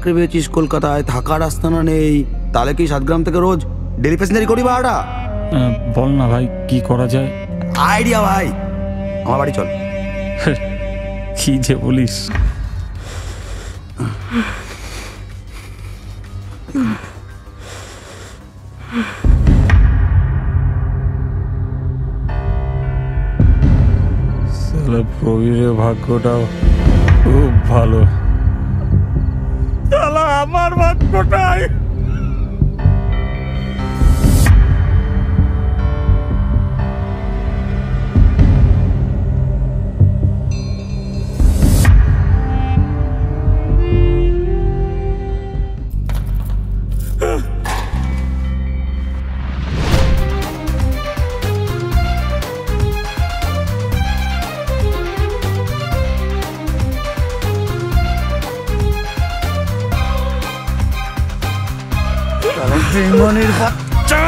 চাকরি পেয়েছিস কলকাতায়, থাকার আস্তানা নেই, তাহলে কি সাতগ্রাম থেকে রোজ ডেলি প্যাসেঞ্জারি করি ভাড়া? বল না ভাই কি করা যায়। আইডিয়া ভাই, আমার বাড়ি চল। কি যে বলিস। প্রবীরের ভাগ্যটাও খুব ভালো। আমার ভাগ্যটাই বেঈমানের বাচ্চা।